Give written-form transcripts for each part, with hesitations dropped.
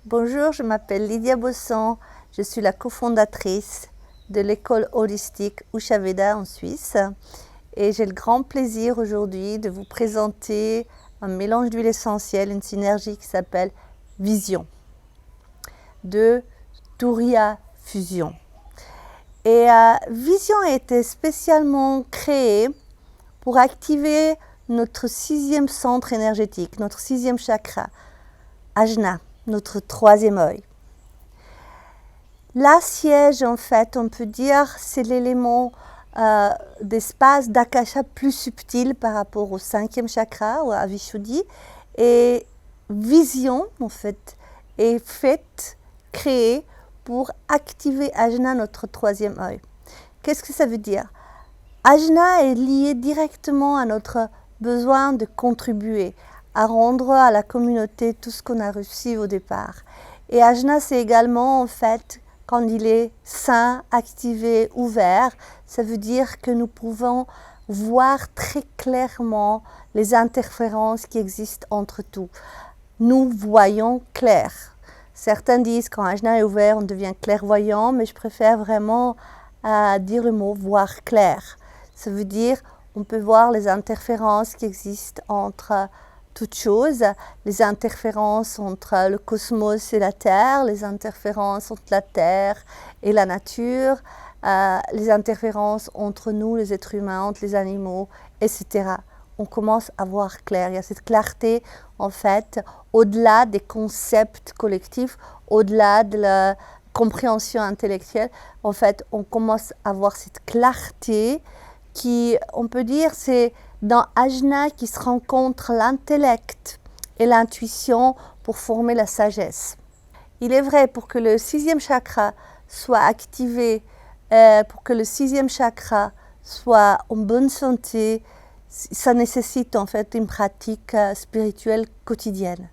Bonjour, je m'appelle Lydia Bosson, je suis la cofondatrice de l'école holistique Ushaveda en Suisse et j'ai le grand plaisir aujourd'hui de vous présenter un mélange d'huile essentielle, une synergie qui s'appelle Vision de Turiya Fusion. Et Vision a été spécialement créée pour activer notre sixième centre énergétique, notre sixième chakra, Ajna, notre troisième œil. La siège, en fait, on peut dire, c'est l'élément d'espace d'Akasha plus subtil par rapport au cinquième chakra, ou à Vishuddhi. Et Vision, en fait, est faite, créée pour activer Ajna, notre troisième œil. Qu'est-ce que ça veut dire? Ajna est lié directement à notre besoin de contribuer, à rendre à la communauté tout ce qu'on a reçu au départ. Et Ajna, c'est également, en fait, quand il est sain, activé, ouvert, ça veut dire que nous pouvons voir très clairement les interférences qui existent entre tout. Nous voyons clair. Certains disent quand Ajna est ouvert, on devient clairvoyant, mais je préfère vraiment dire le mot voir clair. Ça veut dire on peut voir les interférences qui existent entre toutes choses, les interférences entre le cosmos et la Terre, les interférences entre la Terre et la nature, les interférences entre nous, les êtres humains, entre les animaux, etc. On commence à voir clair. Il y a cette clarté, en fait, au-delà des concepts collectifs, au-delà de la compréhension intellectuelle. En fait, on commence à voir cette clarté qui, on peut dire, c'est dans Ajna qui se rencontre l'intellect et l'intuition pour former la sagesse. Il est vrai, pour que le sixième chakra soit activé, pour que le sixième chakra soit en bonne santé, ça nécessite en fait une pratique spirituelle quotidienne.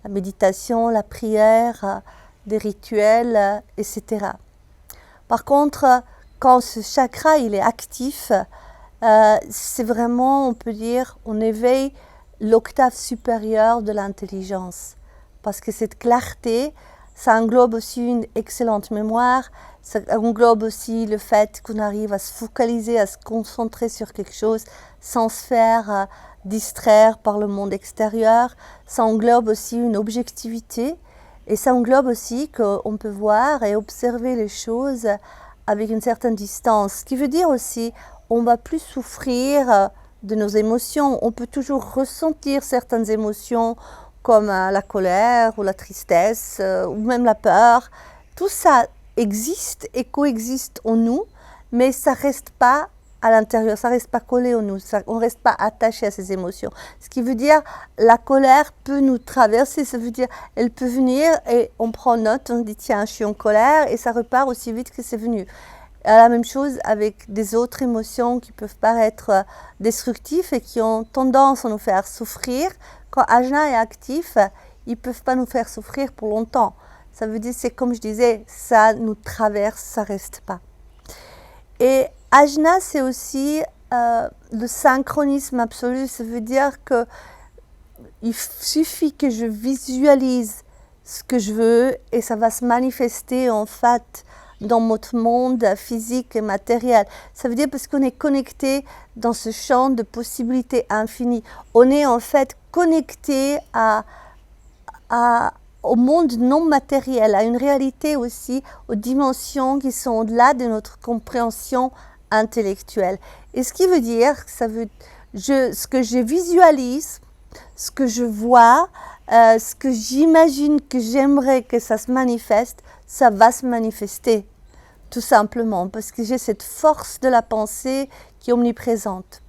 La méditation, la prière, des rituels, etc. Par contre, quand ce chakra il est actif, c'est vraiment, on peut dire, on éveille l'octave supérieure de l'intelligence. Parce que cette clarté, ça englobe aussi une excellente mémoire, ça englobe aussi le fait qu'on arrive à se focaliser, à se concentrer sur quelque chose sans se faire distraire par le monde extérieur. Ça englobe aussi une objectivité et ça englobe aussi qu'on peut voir et observer les choses avec une certaine distance. Ce qui veut dire aussi on ne va plus souffrir de nos émotions. On peut toujours ressentir certaines émotions comme la colère ou la tristesse ou même la peur. Tout ça existe et coexiste en nous, mais ça ne reste pas à l'intérieur, ça ne reste pas collé en nous, on ne reste pas attaché à ces émotions. Ce qui veut dire la colère peut nous traverser, ça veut dire elle peut venir et on prend note, on dit tiens je suis en colère et ça repart aussi vite que c'est venu. La même chose avec des autres émotions qui peuvent paraître destructives et qui ont tendance à nous faire souffrir. Quand Ajna est actif, ils ne peuvent pas nous faire souffrir pour longtemps. Ça veut dire, c'est comme je disais, ça nous traverse, ça ne reste pas. Et Ajna, c'est aussi le synchronisme absolu. Ça veut dire qu'il suffit que je visualise ce que je veux et ça va se manifester en fait dans notre monde physique et matériel. Ça veut dire parce qu'on est connecté dans ce champ de possibilités infinies. On est en fait connecté au monde non matériel, à une réalité aussi, aux dimensions qui sont au-delà de notre compréhension intellectuelle. Et ce qui veut dire que ce que je visualise, ce que je vois, ce que j'imagine que j'aimerais que ça se manifeste, ça va se manifester. Tout simplement, parce que j'ai cette force de la pensée qui est omniprésente.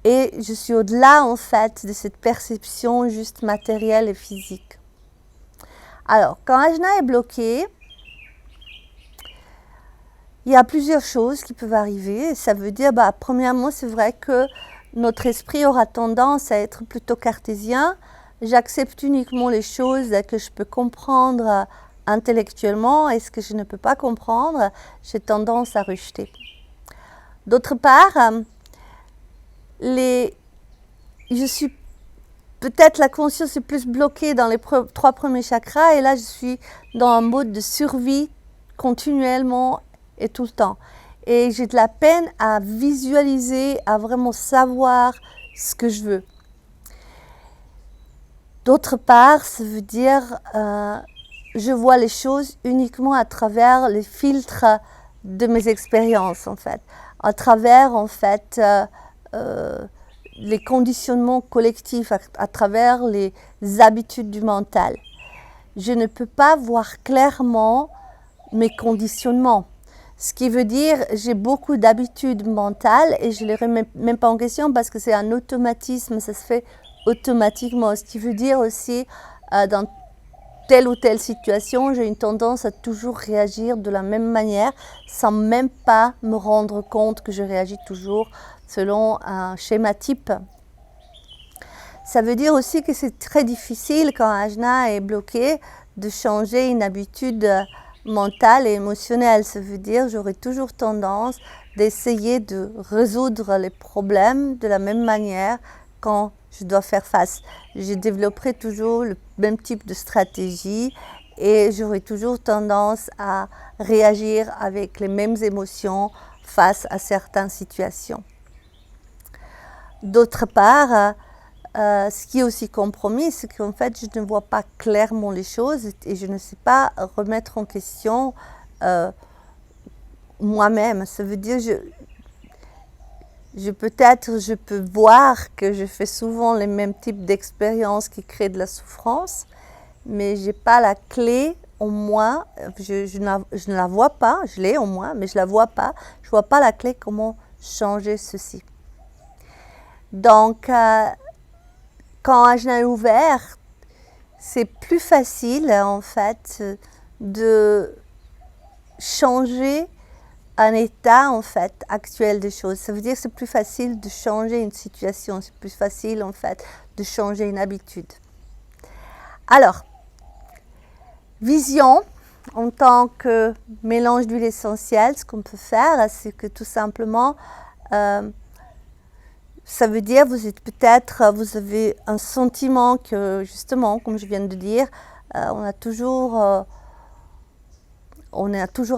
Et je suis au-delà, en fait, de cette perception juste matérielle et physique. Alors, quand Ajna est bloqué, il y a plusieurs choses qui peuvent arriver. Ça veut dire, premièrement, c'est vrai que notre esprit aura tendance à être plutôt cartésien. J'accepte uniquement les choses que je peux comprendre intellectuellement et ce que je ne peux pas comprendre, j'ai tendance à rejeter. D'autre part, je suis peut-être la conscience est plus bloquée dans les 3 premiers chakras et là je suis dans un mode de survie continuellement et tout le temps. Et j'ai de la peine à visualiser, à vraiment savoir ce que je veux. D'autre part, ça veut dire je vois les choses uniquement à travers les filtres de mes expériences en fait, à travers en fait les conditionnements collectifs, à travers les habitudes du mental. Je ne peux pas voir clairement mes conditionnements. Ce qui veut dire j'ai beaucoup d'habitudes mentales et je ne les remets même pas en question parce que c'est un automatisme, ça se fait automatiquement. Ce qui veut dire aussi dans telle ou telle situation, j'ai une tendance à toujours réagir de la même manière sans même pas me rendre compte que je réagis toujours selon un schéma type. Ça veut dire aussi que c'est très difficile quand Ajna est bloqué de changer une habitude mentale et émotionnelle. Ça veut dire que j'aurai toujours tendance d'essayer de résoudre les problèmes de la même manière quand je dois faire face. Je développerai toujours le même type de stratégie et j'aurai toujours tendance à réagir avec les mêmes émotions face à certaines situations. D'autre part, ce qui est aussi compromis, c'est qu'en fait, je ne vois pas clairement les choses et je ne sais pas remettre en question moi-même. Ça veut dire je peux voir que je fais souvent les mêmes types d'expériences qui créent de la souffrance, mais je n'ai pas la clé en moi, je ne la vois pas, je l'ai en moi, mais je ne la vois pas. Je ne vois pas la clé comment changer ceci. Donc, quand Ajna est ouvert, c'est plus facile en fait de changer un état en fait actuel des choses. Ça veut dire que c'est plus facile de changer une situation, c'est plus facile en fait de changer une habitude. Alors, vision en tant que mélange d'huile essentielle, ce qu'on peut faire, c'est que tout simplement ça veut dire vous avez un sentiment que justement, comme je viens de dire, on a toujours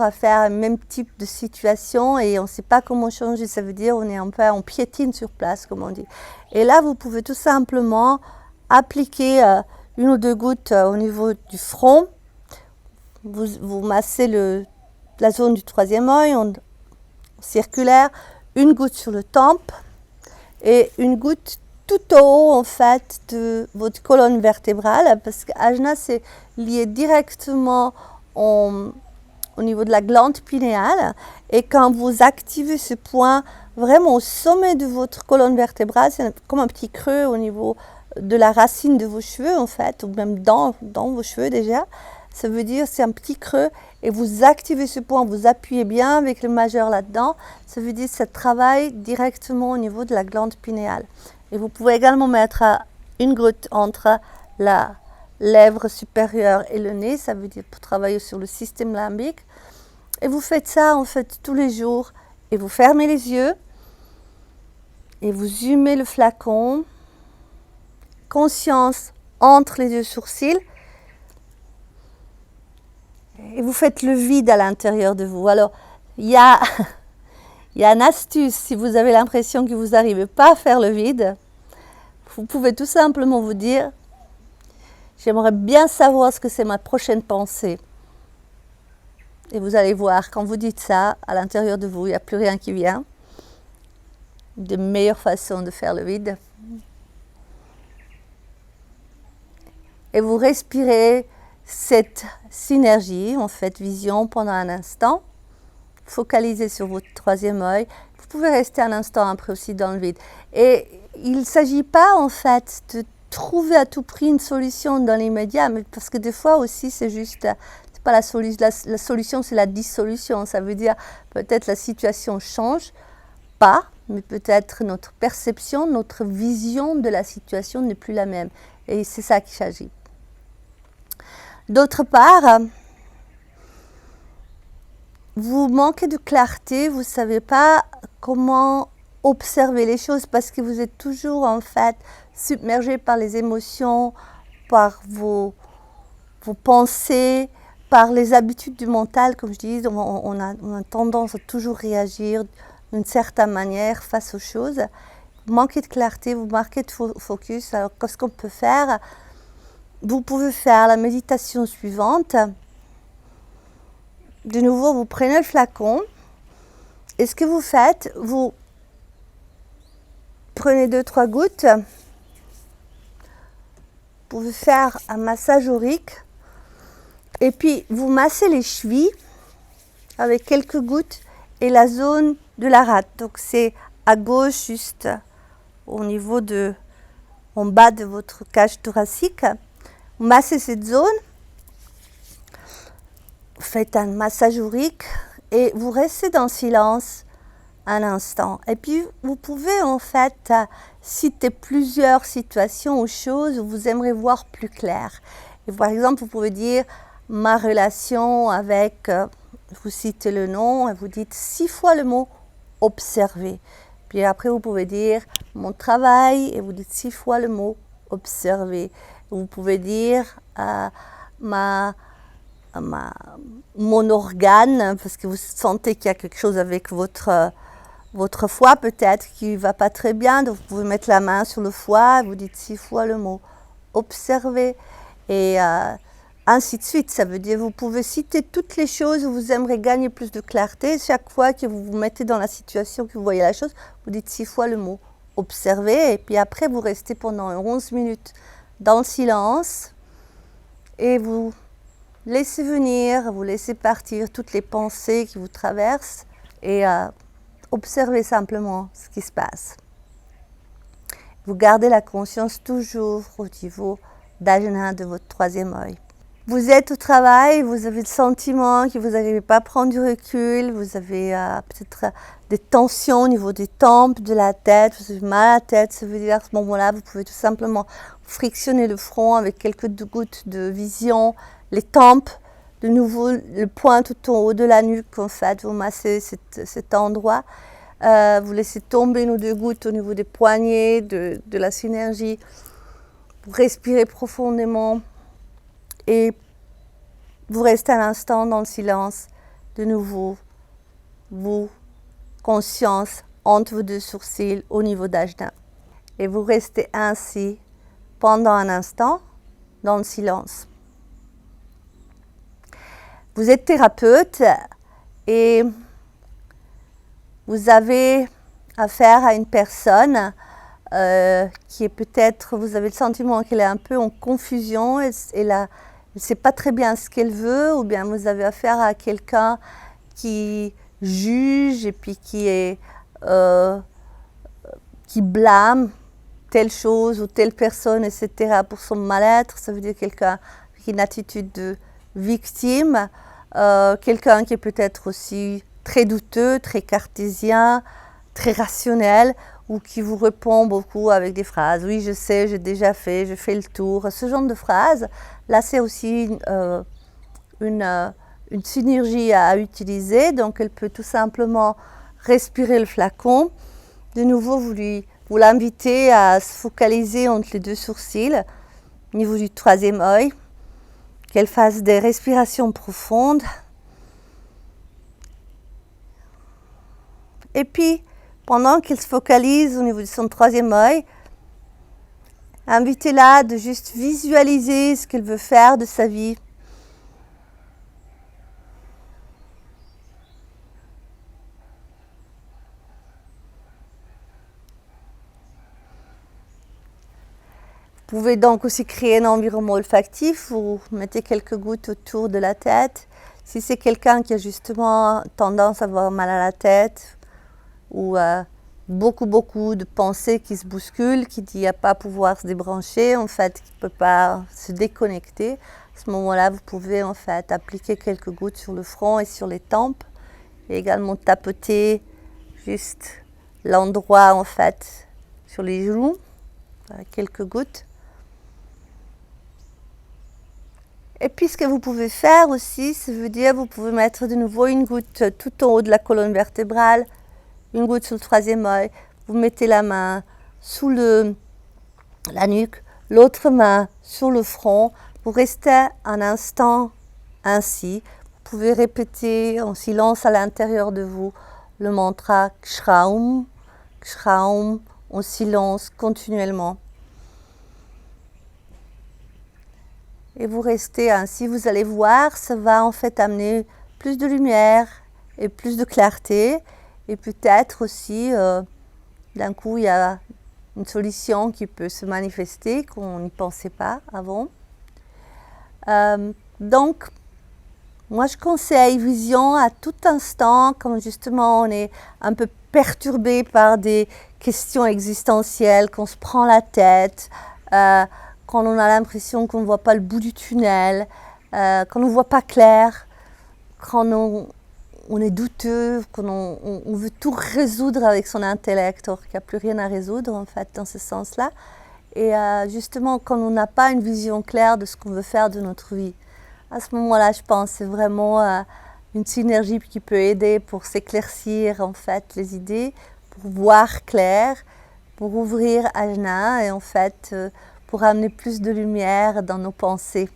affaire au même type de situation et on ne sait pas comment changer. Ça veut dire on piétine sur place, comme on dit. Et là, vous pouvez tout simplement appliquer 1 ou 2 gouttes au niveau du front. Vous massez la zone du 3e œil en circulaire, 1 goutte sur le tempe et 1 goutte tout au haut en fait de votre colonne vertébrale, parce que Ajna c'est lié directement au niveau de la glande pinéale, et quand vous activez ce point vraiment au sommet de votre colonne vertébrale, c'est comme un petit creux au niveau de la racine de vos cheveux en fait, ou même dans vos cheveux déjà. Ça veut dire c'est un petit creux et vous activez ce point, vous appuyez bien avec le majeur là-dedans. Ça veut dire que ça travaille directement au niveau de la glande pinéale. Et vous pouvez également mettre 1 goutte entre la lèvre supérieure et le nez, ça veut dire pour travailler sur le système limbique. Et vous faites ça en fait tous les jours et vous fermez les yeux et vous humez le flacon. Conscience entre les 2 sourcils. Et vous faites le vide à l'intérieur de vous. Alors, il y a une astuce, si vous avez l'impression que vous n'arrivez pas à faire le vide, vous pouvez tout simplement vous dire, j'aimerais bien savoir ce que c'est ma prochaine pensée. Et vous allez voir, quand vous dites ça, à l'intérieur de vous, il n'y a plus rien qui vient. De meilleure façon de faire le vide. Et vous respirez cette synergie, en fait, vision pendant un instant. Focalisez sur votre 3e œil. Vous pouvez rester un instant après aussi dans le vide. Et il ne s'agit pas, en fait, de trouver à tout prix une solution dans l'immédiat, mais parce que des fois aussi, c'est juste, c'est pas la solution, c'est la dissolution. Ça veut dire peut-être la situation change pas, mais peut-être notre perception, notre vision de la situation n'est plus la même. Et c'est ça qui s'agit. D'autre part, vous manquez de clarté, vous ne savez pas comment observer les choses parce que vous êtes toujours en fait submergé par les émotions, par vos pensées, par les habitudes du mental, comme je dis, on a tendance à toujours réagir d'une certaine manière face aux choses. Vous manquez de clarté, vous manquez de focus. Alors, qu'est-ce qu'on peut faire? Vous pouvez faire la méditation suivante. De nouveau, vous prenez le flacon. Et ce que vous faites, vous prenez 2-3 gouttes. Vous pouvez faire un massage aurique. Et puis, vous massez les chevilles avec quelques gouttes et la zone de la rate. Donc, c'est à gauche, juste au niveau en bas de votre cage thoracique. Vous massez cette zone. Vous faites un massage aurique et vous restez dans le silence un instant. Et puis, vous pouvez en fait citer plusieurs situations ou choses où vous aimeriez voir plus clair. Et par exemple, vous pouvez dire ma relation avec, vous citez le nom et vous dites 6 fois le mot observer. Puis après, vous pouvez dire mon travail et vous dites 6 fois le mot observer. Vous pouvez dire mon organe, parce que vous sentez qu'il y a quelque chose avec votre foie peut-être qui ne va pas très bien, donc vous pouvez mettre la main sur le foie, vous dites 6 fois le mot observer, et ainsi de suite. Ça veut dire vous pouvez citer toutes les choses où vous aimeriez gagner plus de clarté. Chaque fois que vous vous mettez dans la situation, que vous voyez la chose, vous dites 6 fois le mot observer, et puis après vous restez pendant 11 minutes dans le silence, et vous laissez venir, vous laissez partir toutes les pensées qui vous traversent, et observez simplement ce qui se passe. Vous gardez la conscience toujours au niveau d'ajna de votre troisième œil. Vous êtes au travail, vous avez le sentiment que vous n'arrivez pas à prendre du recul, vous avez peut-être des tensions au niveau des tempes, de la tête, vous avez mal à la tête, ça veut dire à ce moment-là, vous pouvez tout simplement frictionner le front avec quelques gouttes de vision, les tempes, de nouveau le point tout en haut de la nuque, en fait, vous massez cet endroit, vous laissez tomber 1 ou 2 gouttes au niveau des poignets, de la synergie, vous respirez profondément et vous restez un instant dans le silence, de nouveau, vous, conscience entre vos 2 sourcils au niveau d'ajna. Et vous restez ainsi pendant un instant dans le silence. Vous êtes thérapeute et vous avez affaire à une personne qui est peut-être, vous avez le sentiment qu'elle est un peu en confusion, elle ne sait pas très bien ce qu'elle veut, ou bien vous avez affaire à quelqu'un qui juge et puis qui blâme telle chose ou telle personne, etc. pour son mal-être. Ça veut dire quelqu'un qui a une attitude de victime, quelqu'un qui est peut-être aussi très douteux, très cartésien, très rationnel, ou qui vous répond beaucoup avec des phrases. Oui, je sais, j'ai déjà fait, je fais le tour. Ce genre de phrases, là, c'est aussi une synergie à utiliser. Donc, elle peut tout simplement respirer le flacon. De nouveau, vous l'invitez à se focaliser entre les 2 sourcils, au niveau du troisième œil, qu'elle fasse des respirations profondes. Et puis, pendant qu'elle se focalise au niveau de son troisième œil, invitez-la de juste visualiser ce qu'elle veut faire de sa vie. Vous pouvez donc aussi créer un environnement olfactif, vous mettez quelques gouttes autour de la tête. Si c'est quelqu'un qui a justement tendance à avoir mal à la tête, ou beaucoup de pensées qui se bousculent, qui dit à pas pouvoir se débrancher, en fait, qui ne peut pas se déconnecter. À ce moment-là, vous pouvez en fait appliquer quelques gouttes sur le front et sur les tempes, et également tapoter juste l'endroit en fait sur les genoux, quelques gouttes. Et puis ce que vous pouvez faire aussi, ça veut dire vous pouvez mettre de nouveau une goutte tout en haut de la colonne vertébrale, une goutte sur le troisième œil, vous mettez la main sous le la nuque, l'autre main sur le front. Vous restez un instant ainsi. Vous pouvez répéter en silence à l'intérieur de vous le mantra Kshraum, Kshraum, en silence continuellement. Et vous restez ainsi, vous allez voir, ça va en fait amener plus de lumière et plus de clarté. Et peut-être aussi, d'un coup, il y a une solution qui peut se manifester qu'on n'y pensait pas avant. Donc, moi je conseille vision à tout instant, quand justement on est un peu perturbé par des questions existentielles, qu'on se prend la tête, quand on a l'impression qu'on ne voit pas le bout du tunnel, qu'on ne voit pas clair, quand on est douteux, qu'on veut tout résoudre avec son intellect, or qu'il n'y a plus rien à résoudre en fait dans ce sens-là. Et justement, quand on n'a pas une vision claire de ce qu'on veut faire de notre vie, à ce moment-là, je pense que c'est vraiment une synergie qui peut aider pour s'éclaircir en fait les idées, pour voir clair, pour ouvrir Ajna et en fait pour amener plus de lumière dans nos pensées.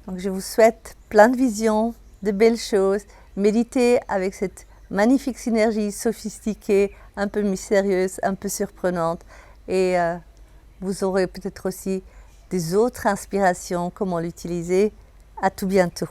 Donc je vous souhaite plein de visions, de belles choses. Méditez avec cette magnifique synergie sophistiquée, un peu mystérieuse, un peu surprenante. Et vous aurez peut-être aussi des autres inspirations, comment l'utiliser. À tout bientôt.